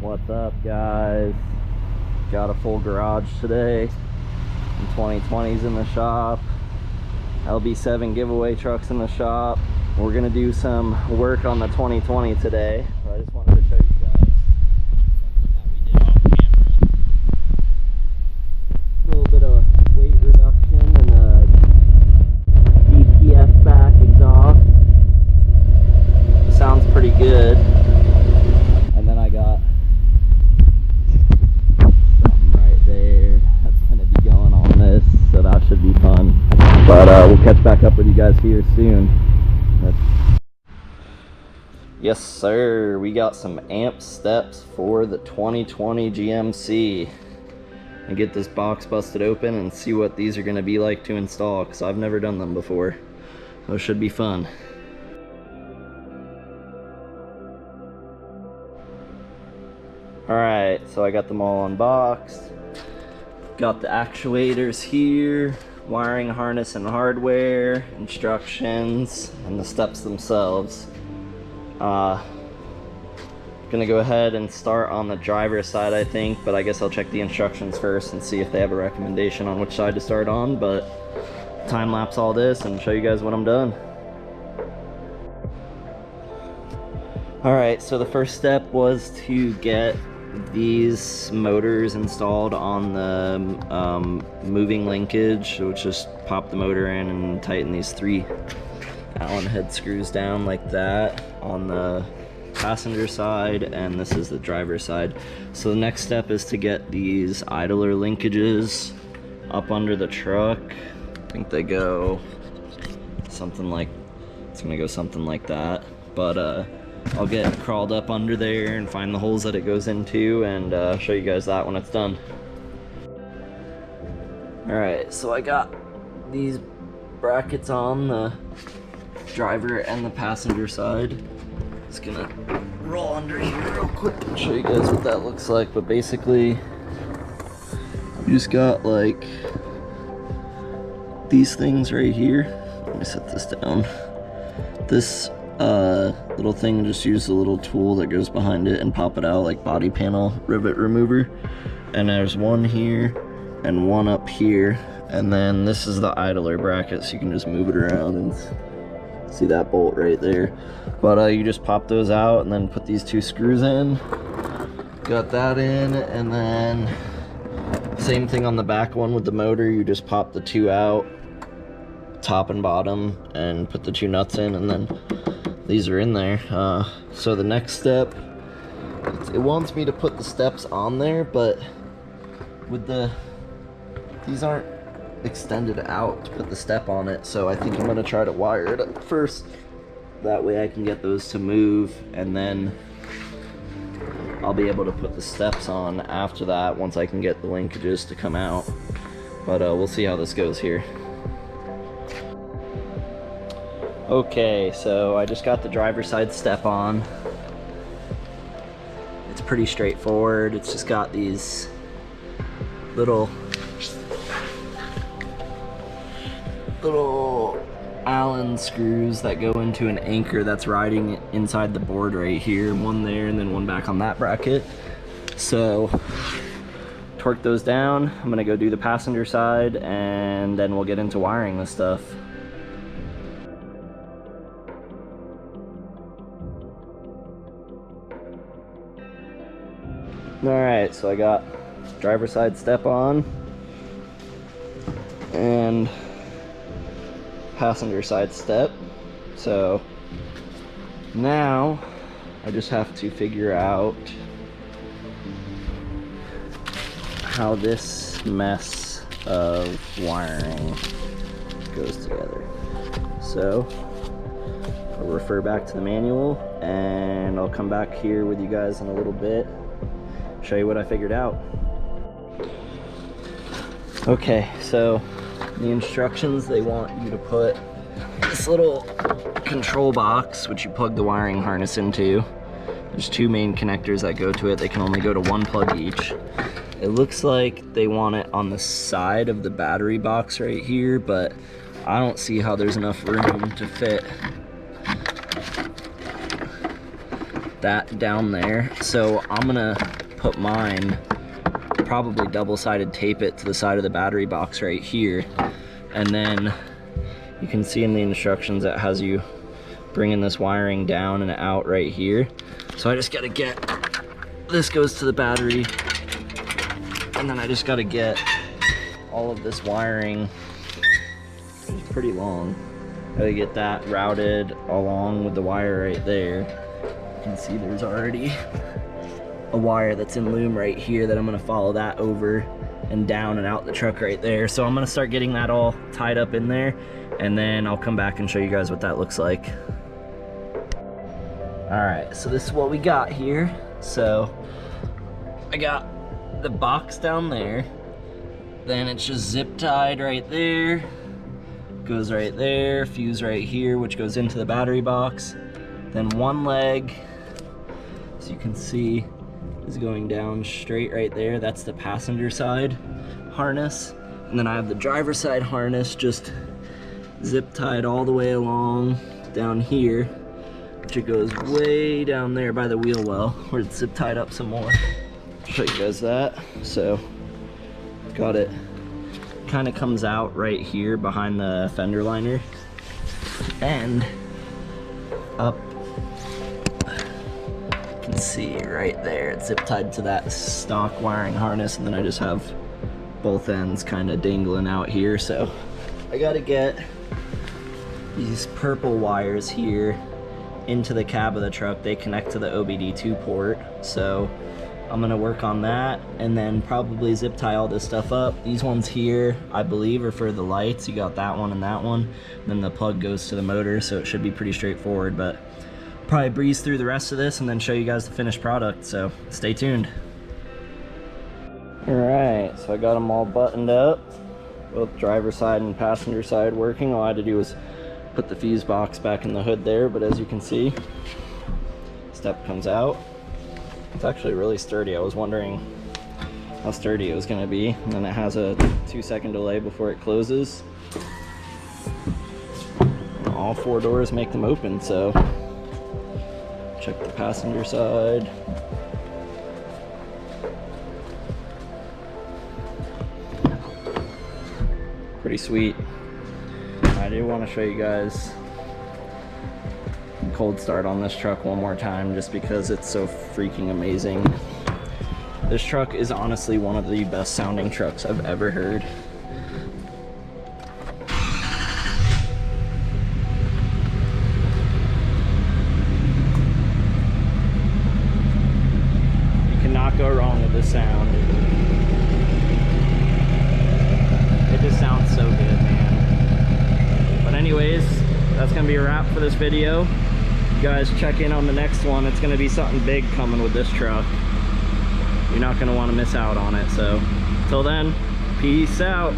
What's up, guys? Got a full garage today. Some 2020s in the shop. LB7 giveaway trucks in the shop. We're gonna do some work on the 2020 today. So I just wanted to show you guys something that we did off camera. A little bit of weight reduction and a DPF back exhaust. Sounds pretty good. And then I got something right there that's gonna be going on this, so that should be fun. But we'll catch back up with you guys here soon. Yes sir, we got some amp steps for the 2020 GMC. And get this box busted open and see what these are gonna be like to install, because I've never done them before. So it should be fun. Alright, so I got them all unboxed. Got the actuators here, wiring harness and hardware, instructions, and the steps themselves. Gonna go ahead and start on the driver's side, I think, but I guess I'll check the instructions first and see if they have a recommendation on which side to start on, but time lapse all this and show you guys when I'm done. Alright, so the first step was to get these motors installed on the moving linkage. So just pop the motor in and tighten these 3 Allen head screws down like that on the passenger side, and this is the driver's side. So the next step is to get these idler linkages up under the truck. I think they go something like, it's gonna go something like that, but I'll get crawled up under there and find the holes that it goes into and show you guys that when it's done. Alright, so I got these brackets on the driver and the passenger side. Just gonna roll under here real quick and show you guys what that looks like. But basically, you just got like these things right here. Let me set this down. This little thing, just use the little tool that goes behind it and pop it out like body panel rivet remover. And there's one here and one up here, and then this is the idler bracket, so you can just move it around and see that bolt right there. But you just pop those out and then put these 2 screws in. Got that in, and then same thing on the back one with the motor. You just pop the 2 out, top and bottom, and put the 2 nuts in, and then these are in there. So the next step, it wants me to put the steps on there, but with these aren't extended out to put the step on it, so I think I'm gonna try to wire it up first. That way I can get those to move, and then I'll be able to put the steps on after that once I can get the linkages to come out. But we'll see how this goes here. Okay, so I just got the driver's side step on. It's pretty straightforward. It's just got these little Allen screws that go into an anchor that's riding inside the board right here. One there and then one back on that bracket. So torque those down. I'm gonna go do the passenger side and then we'll get into wiring this stuff. Alright, so I got driver's side step on and passenger side step. So now I just have to figure out how this mess of wiring goes together. So I'll refer back to the manual and I'll come back here with you guys in a little bit, show you what I figured out. Okay, so the instructions, they want you to put this little control box, which you plug the wiring harness into. There's 2 main connectors that go to it. They can only go to 1 plug each. It looks like they want it on the side of the battery box right here, but I don't see how there's enough room to fit that down there. So I'm gonna put mine, probably double-sided tape it to the side of the battery box right here. And then you can see in the instructions that has you bringing this wiring down and out right here. So I just gotta get, this goes to the battery, and then I just gotta get all of this wiring, it's pretty long. Gotta get that routed along with the wire right there. You can see there's already a wire that's in loom right here that I'm gonna follow that over and down and out the truck right there. So I'm gonna start getting that all tied up in there, and then I'll come back and show you guys what that looks like. All right, so this is what we got here. So I got the box down there, then it's just zip tied right there, goes right there, fuse right here, which goes into the battery box. Then one leg, as you can see, is going down straight right there. That's the passenger side harness. And then I have the driver side harness just zip tied all the way along down here, which it goes way down there by the wheel well, where it's zip tied up some more. Show you guys that. So got it, kind of comes out right here behind the fender liner, and up, you can see right there, it's zip tied to that stock wiring harness, and then I just have both ends kind of dangling out here. So I gotta get these purple wires here into the cab of the truck. They connect to the OBD2 port, so I'm gonna work on that, and then probably zip tie all this stuff up. These ones here, I believe, are for the lights. You got that one and that one. Then the plug goes to the motor, so it should be pretty straightforward, but probably breeze through the rest of this and then show you guys the finished product, so stay tuned. All right, so I got them all buttoned up, both driver side and passenger side working. All I had to do was put the fuse box back in the hood there, but as you can see, step comes out. It's actually really sturdy. I was wondering how sturdy it was going to be. And then it has a 2-second delay before it closes. And all 4 doors make them open, so check the passenger side. Pretty sweet. I do want to show you guys cold start on this truck one more time, just because it's so freaking amazing. This truck is honestly one of the best sounding trucks I've ever heard. You cannot go wrong with this sound. It just sounds so good, man. But anyways, that's gonna be a wrap for this video. You guys check in on the next one. It's gonna be something big coming with this truck. You're not gonna wanna miss out on it. So, till then, peace out.